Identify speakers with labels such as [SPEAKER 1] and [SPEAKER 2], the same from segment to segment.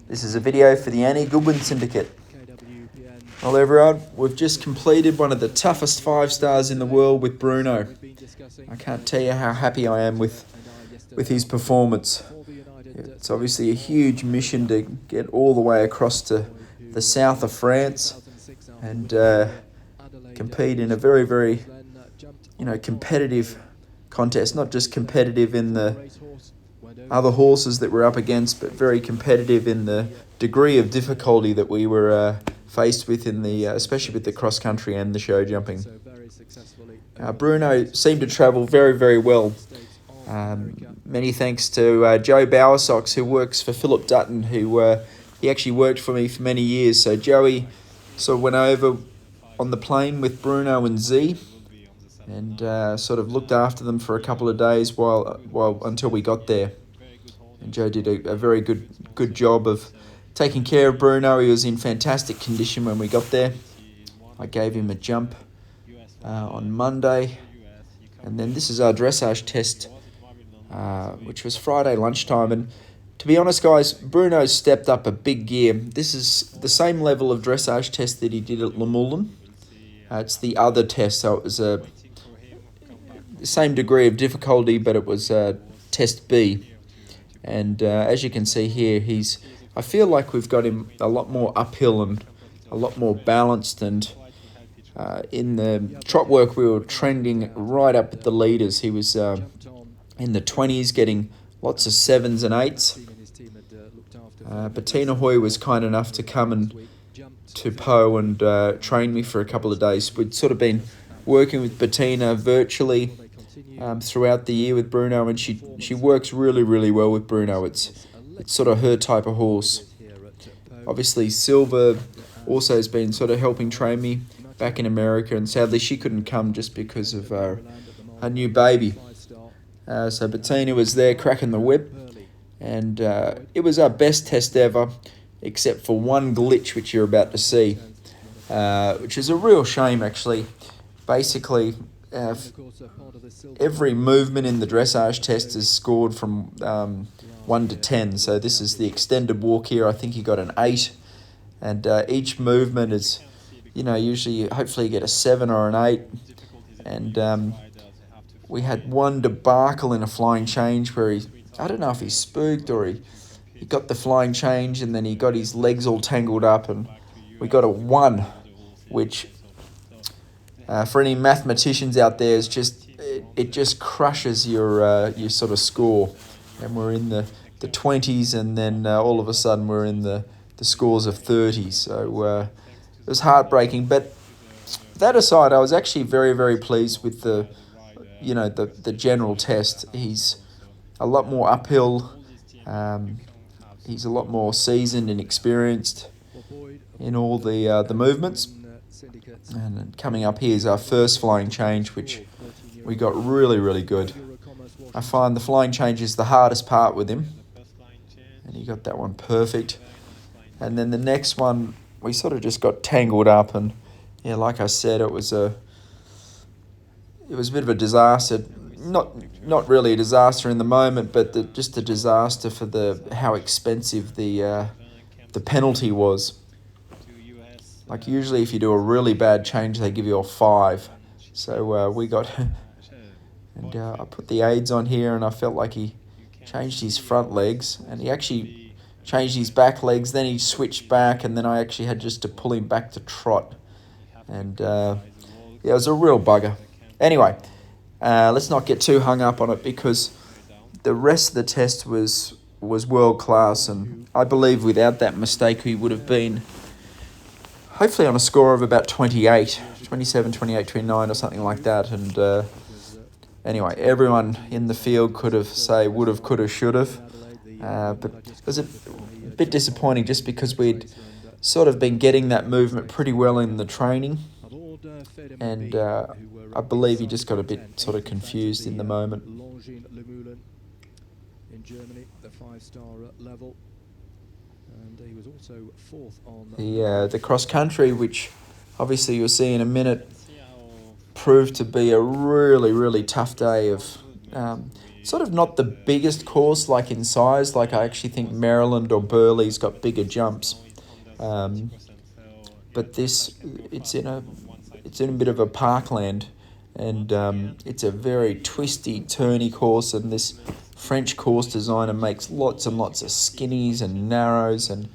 [SPEAKER 1] This is a video for the Annie Goodwin Syndicate. Well everyone, we've just completed one of the toughest 5-stars in the world with Bruno. I can't tell you how happy I am with his performance. It's obviously a huge mission to get all the way across to the south of France and compete in a very, very, competitive contest. Not just competitive in the other horses that we're up against, but very competitive in the degree of difficulty that we were faced with in the, especially with the cross country and the show jumping. Bruno seemed to travel very, very well. Many thanks to Joe Bowersox, who works for Philip Dutton, who he actually worked for me for many years. So Joey sort of went over on the plane with Bruno and Z, and sort of looked after them for a couple of days while until we got there. And Joe did a very good job of taking care of Bruno. He was in fantastic condition when we got there. I gave him a jump on Monday, and then this is our dressage test, which was Friday lunchtime. And to be honest, guys, Bruno's stepped up a big gear. This is the same level of dressage test that he did at Le Moulin. It's the other test, so it was the same degree of difficulty, but it was test B. And as you can see here, I feel like we've got him a lot more uphill and a lot more balanced. And in the trot work, we were trending right up at the leaders. He was in the 20s, getting lots of 7s and 8s. Bettina Hoy was kind enough to come and to Po and train me for a couple of days. We'd sort of been working with Bettina virtually throughout the year with Bruno, and she works really, really well with Bruno. It's sort of her type of horse. Obviously, Silver also has been sort of helping train me back in America, and sadly she couldn't come just because of her new baby. So Bettina was there cracking the whip, and it was our best test ever, except for one glitch which you're about to see, which is a real shame actually. Basically, every movement in the dressage test is scored from 1 to 10. So this is the extended walk here. I think he got an 8, and each movement is, usually hopefully you get a 7 or an 8. And we had one debacle in a flying change where I don't know if he spooked or he got the flying change and then he got his legs all tangled up, and we got a 1, which for any mathematicians out there, it just crushes your sort of score. And we're in the 20s, and then all of a sudden we're in the scores of 30. So it was heartbreaking. But that aside, I was actually very, very pleased with the general test. He's a lot more uphill. He's a lot more seasoned and experienced in all the movements. And then coming up here is our first flying change, which we got really, really good. I find the flying change is the hardest part with him, and he got that one perfect. And then the next one, we sort of just got tangled up, and yeah, like I said, it was a bit of a disaster. Not really a disaster in the moment, but just a disaster for how expensive the penalty was. Like usually if you do a really bad change, they give you a 5. So we got, and I put the aids on here, and I felt like he changed his front legs, and he actually changed his back legs, then he switched back, and then I actually had just to pull him back to trot. And yeah, it was a real bugger. Anyway, let's not get too hung up on it, because the rest of the test was world class, and I believe without that mistake he would have been hopefully on a score of about 27, 28, 29 or something like that. And anyway, everyone in the field would have, could have, should have. But it was a bit disappointing just because we'd sort of been getting that movement pretty well in the training. And I believe he just got a bit sort of confused in the moment. In Germany, the 5-star level. And he was also 4th on the cross country, which obviously you'll see in a minute, proved to be a really, really tough day of sort of not the biggest course like in size. Like I actually think Maryland or Burleigh's got bigger jumps. But this, it's in a bit of a parkland, and it's a very twisty, turny course, and this French course designer makes lots and lots of skinnies and narrows, and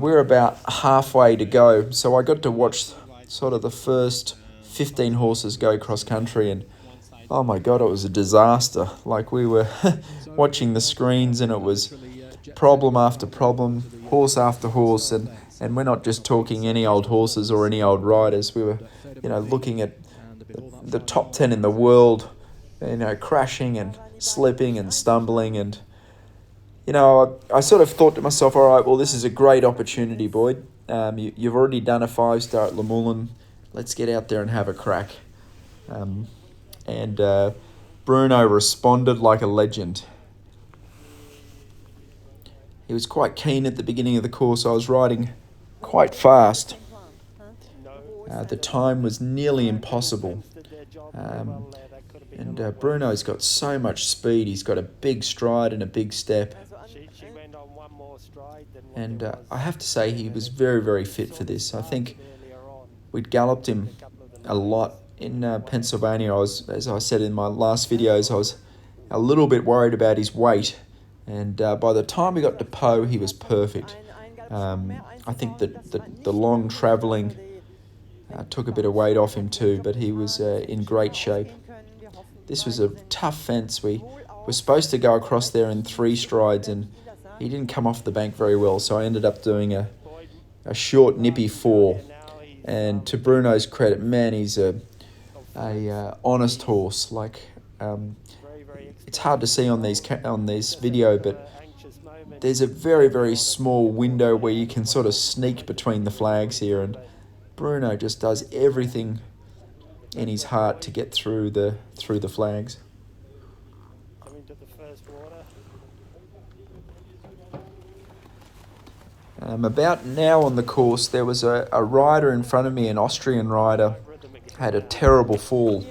[SPEAKER 1] we're about halfway to go. So I got to watch sort of the first 15 horses go cross country, and oh my God, it was a disaster. Like we were watching the screens, and it was problem after problem, horse after horse, and we're not just talking any old horses or any old riders. We were, looking at the top 10 in the world, crashing and slipping and stumbling. And, I sort of thought to myself, all right, well, this is a great opportunity, Boyd. You've already done a 5-star at Le Moulin. Let's get out there and have a crack. And Bruno responded like a legend. He was quite keen at the beginning of the course. I was riding quite fast. The time was nearly impossible. And Bruno's got so much speed. He's got a big stride and a big step. And I have to say he was very, very fit for this. I think we'd galloped him a lot in Pennsylvania. As I said in my last videos, I was a little bit worried about his weight. And by the time we got to Pau, he was perfect. I think that the long travelling took a bit of weight off him too, but he was in great shape. This was a tough fence. We were supposed to go across there in 3 strides, and he didn't come off the bank very well, so I ended up doing a short, nippy 4. And to Bruno's credit, man, he's a honest horse. Like it's hard to see on this video, but there's a very, very small window where you can sort of sneak between the flags here, and Bruno just does everything in his heart to get through the flags. About now on the course, there was a rider in front of me, an Austrian rider, had a terrible fall,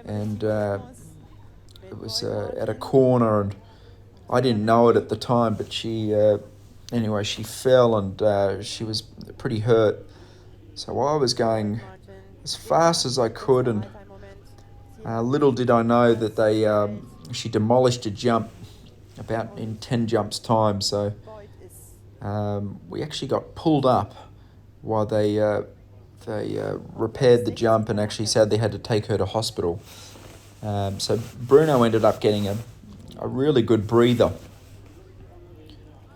[SPEAKER 1] and it was at a corner, and I didn't know it at the time, but she fell, and she was pretty hurt. So I was going as fast as I could, and little did I know that she demolished a jump about in 10 jumps time. So we actually got pulled up while they repaired the jump, and actually said they had to take her to hospital. So Bruno ended up getting a really good breather,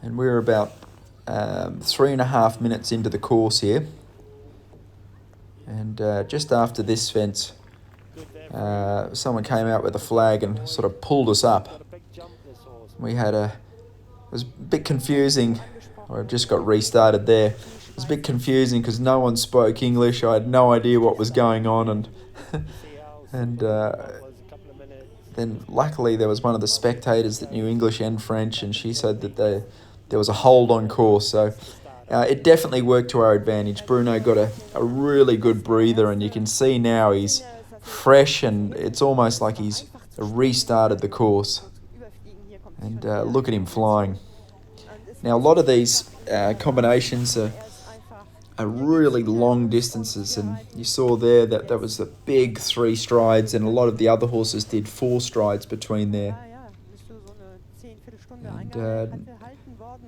[SPEAKER 1] and we're about 3.5 minutes into the course here, and just after this fence, someone came out with a flag and sort of pulled us up. It was a bit confusing. I just got restarted there. It was a bit confusing because no one spoke English. I had no idea what was going on, and then luckily there was one of the spectators that knew English and French, and she said that there was a hold on course. So it definitely worked to our advantage. Bruno got a really good breather, and you can see now he's fresh, and it's almost like he's restarted the course. And look at him flying. Now, a lot of these combinations are really long distances, and you saw there that was the big 3 strides, and a lot of the other horses did 4 strides between there. And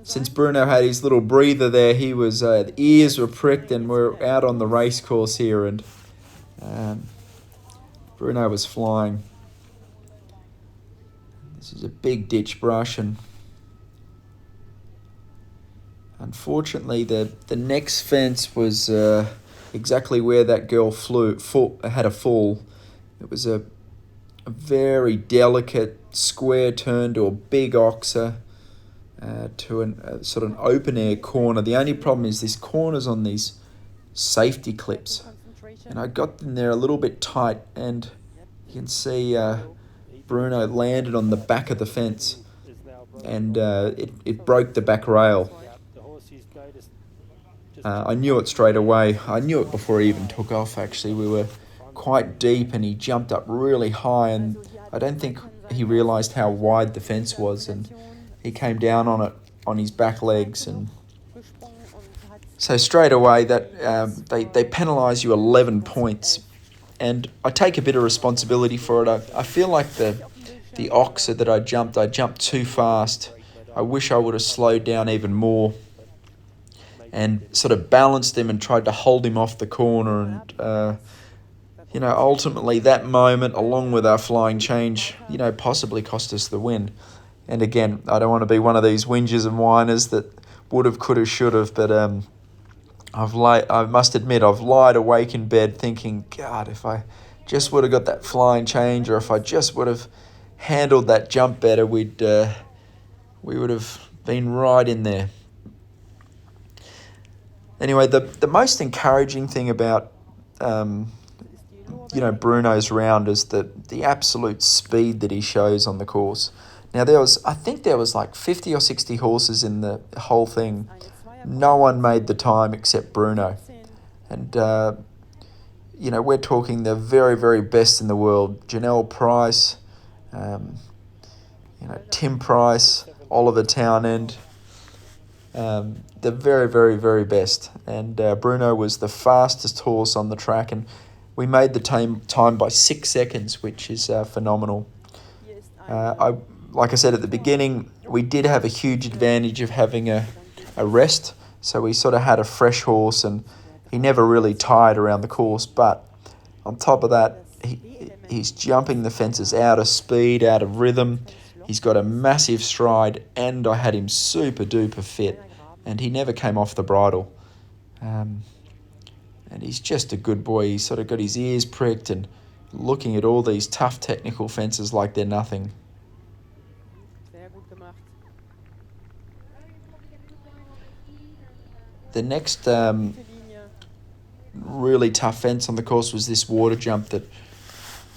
[SPEAKER 1] since Bruno had his little breather there, he was the ears were pricked, and we're out on the race course here, and Bruno was flying. This is a big ditch brush, and unfortunately the next fence was exactly where that girl had a fall. It was a very delicate square turn to a big oxer, to a sort of an open air corner. The only problem is this corner's on these safety clips, and I got in there a little bit tight, and you can see Bruno landed on the back of the fence, and it broke the back rail. I knew it straight away. I knew it before he even took off, actually. We were quite deep, and he jumped up really high, and I don't think he realised how wide the fence was, and he came down on it on his back legs, and so straight away that they penalise you 11 points, and I take a bit of responsibility for it. I feel like the oxer that I jumped too fast. I wish I would have slowed down even more and sort of balanced him and tried to hold him off the corner, and ultimately that moment, along with our flying change, possibly cost us the win. And again, I don't want to be one of these whingers and whiners that would have, could have, should have, but I must admit, I've lied awake in bed thinking, God, if I just would have got that flying change, or if I just would have handled that jump better, we would have been right in there. Anyway, the most encouraging thing about Bruno's round is the absolute speed that he shows on the course. Now I think there was like 50 or 60 horses in the whole thing. No one made the time except Bruno. And we're talking the very, very best in the world. Janelle Price, Tim Price, Oliver Townend, the very, very, very best. And Bruno was the fastest horse on the track, and we made the time by 6 seconds, which is phenomenal. Like I said at the beginning, we did have a huge advantage of having a rest, so we sort of had a fresh horse, and he never really tired around the course. But on top of that, he's jumping the fences out of speed, out of rhythm. He's got a massive stride, and I had him super duper fit, and he never came off the bridle. And he's just a good boy. He's sort of got his ears pricked and looking at all these tough technical fences like they're nothing. The next really tough fence on the course was this water jump that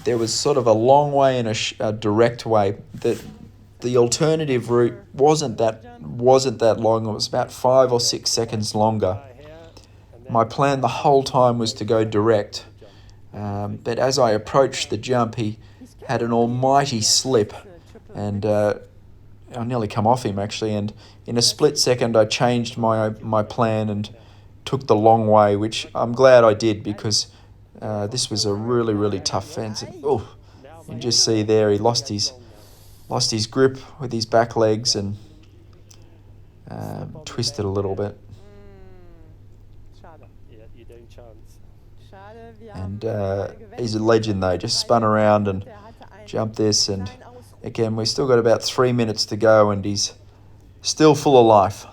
[SPEAKER 1] there was sort of a long way and a direct way. The alternative route wasn't that long. It was about 5 or 6 seconds longer. My plan the whole time was to go direct, but as I approached the jump, he had an almighty slip, and I nearly come off him actually, and in a split second I changed my plan and took the long way, which I'm glad I did, because this was a really, really tough fence. And, you can just see there he lost his grip with his back legs and twisted a little bit. And he's a legend though, just spun around and jumped this, and again we've still got about 3 minutes to go, and he's still full of life.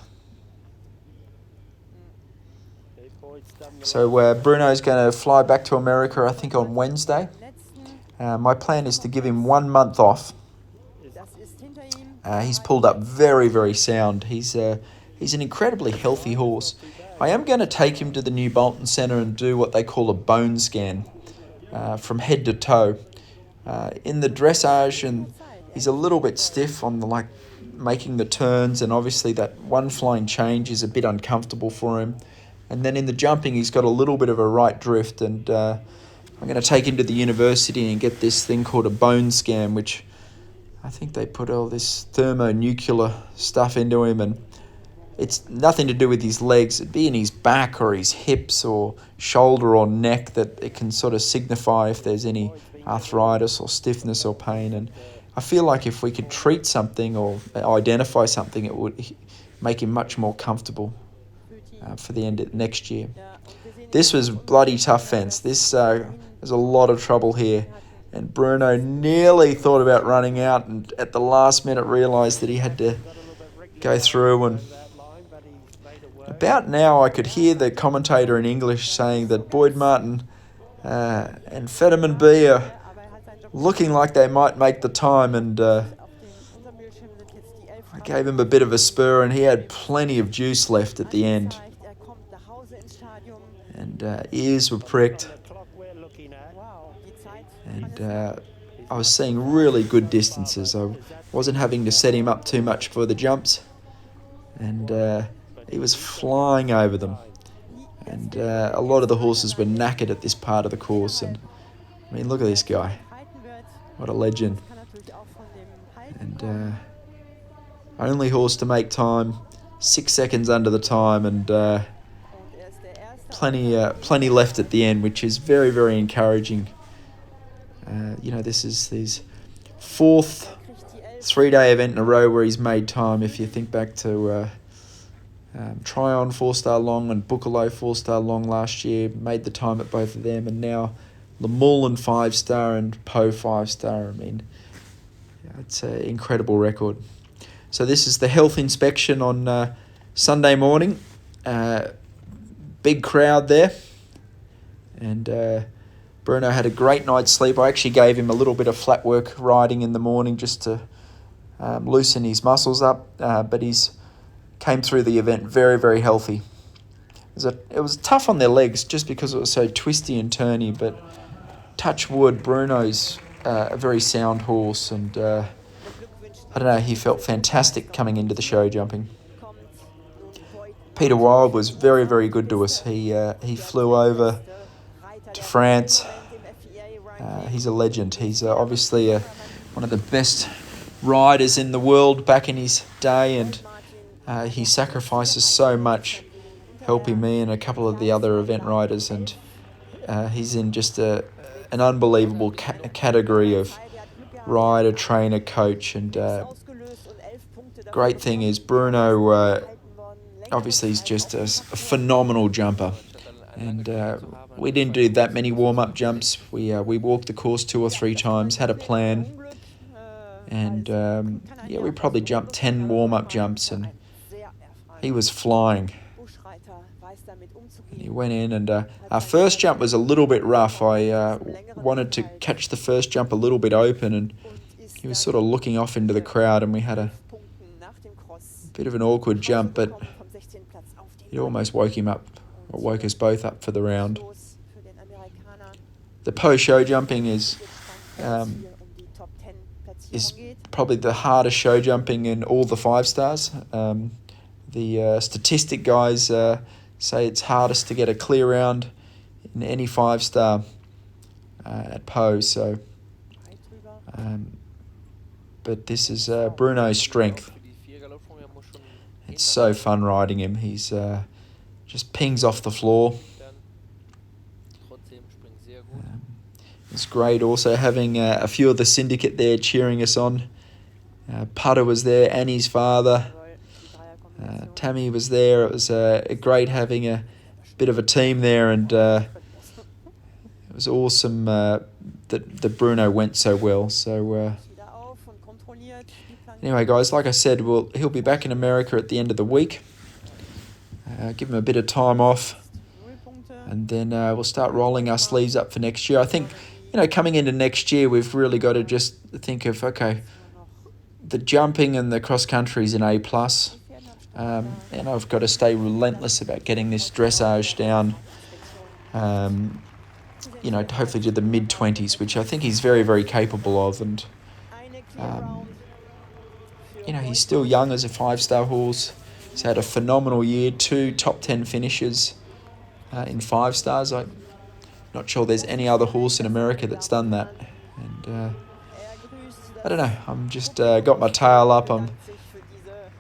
[SPEAKER 1] So Bruno's going to fly back to America, I think, on Wednesday. My plan is to give him 1 month off. He's pulled up very, very sound. He's an incredibly healthy horse. I am going to take him to the New Bolton Centre and do what they call a bone scan from head to toe. In the dressage, and he's a little bit stiff on making the turns, and obviously that one flying change is a bit uncomfortable for him. And then in the jumping, he's got a little bit of a right drift, and I'm going to take him to the university and get this thing called a bone scan, which I think they put all this thermonuclear stuff into him, and it's nothing to do with his legs. It'd be in his back or his hips or shoulder or neck that it can sort of signify if there's any arthritis or stiffness or pain. And I feel like if we could treat something or identify something, it would make him much more comfortable for the end of next year. This was bloody tough fence. There's a lot of trouble here. And Bruno nearly thought about running out, and at the last minute realised that he had to go through. And about now I could hear the commentator in English saying that Boyd Martin and Fedarman B are looking like they might make the time, and I gave him a bit of a spur, and he had plenty of juice left at the end. And ears were pricked. And I was seeing really good distances. I wasn't having to set him up too much for the jumps. And he was flying over them. And a lot of the horses were knackered at this part of the course. And I mean, look at this guy. What a legend. And only horse to make time, 6 seconds under the time, and plenty left at the end, which is very, very encouraging. This is his fourth 3-day event in a row where he's made time. If you think back to Tryon 4-star long and Buccalo 4-star long last year, made the time at both of them, and now Lemullin 5-star and Poe 5-star. I mean, it's an incredible record. So this is the health inspection on Sunday morning. Big crowd there, and Bruno had a great night's sleep. I actually gave him a little bit of flat work riding in the morning just to loosen his muscles up, but he's came through the event very, very healthy. It was tough on their legs just because it was so twisty and turny, but touch wood, Bruno's a very sound horse, and I don't know, he felt fantastic coming into the show jumping. Peter Wild was very, very good to us. He flew over to France. He's a legend. He's obviously one of the best riders in the world back in his day, and he sacrifices so much, helping me and a couple of the other event riders, and he's in just an unbelievable category of rider, trainer, coach, and great thing is Bruno obviously he's just a phenomenal jumper, and we didn't do that many warm-up jumps. We walked the course 2 or 3 times, had a plan, and we probably jumped 10 warm-up jumps, and he was flying. And he went in, and our first jump was a little bit rough. I wanted to catch the first jump a little bit open, and he was sort of looking off into the crowd, and we had a bit of an awkward jump, but it almost woke him up, or woke us both up for the round. The Poe show jumping is probably the hardest show jumping in all the 5-stars. The statistic guys say it's hardest to get a clear round in any 5-star at Poe. So, but this is Bruno's strength. It's so fun riding him. He's just pings off the floor. It's great also having a few of the Syndicate there cheering us on. Putter was there, Annie's father. Tammy was there. It was great having a bit of a team there, and it was awesome that Bruno went so well. So anyway, guys, like I said, he'll be back in America at the end of the week. Give him a bit of time off, and then we'll start rolling our sleeves up for next year. I think, coming into next year, we've really got to just think of, okay, the jumping and the cross-country is an A+. And I've got to stay relentless about getting this dressage down, hopefully to the mid-20s, which I think he's very, very capable of. And, he's still young as a 5-star horse. He's had a phenomenal year, 2 top 10 finishes in 5-stars. I'm not sure there's any other horse in America that's done that. And I don't know, I'm just got my tail up. I'm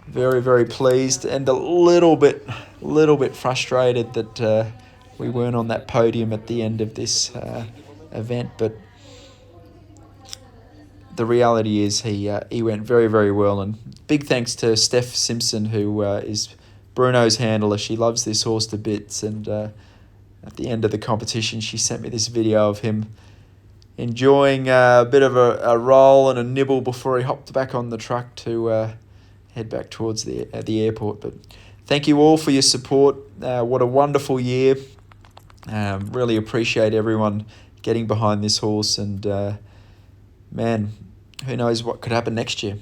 [SPEAKER 1] very, very pleased, and a little bit frustrated that we weren't on that podium at the end of this event. But the reality is he went very, very well, and big thanks to Steph Simpson, who is Bruno's handler. She loves this horse to bits, and at the end of the competition, she sent me this video of him enjoying a bit of a roll and a nibble before he hopped back on the truck to head back towards the airport. But thank you all for your support. What a wonderful year. Really appreciate everyone getting behind this horse, and man, who knows what could happen next year.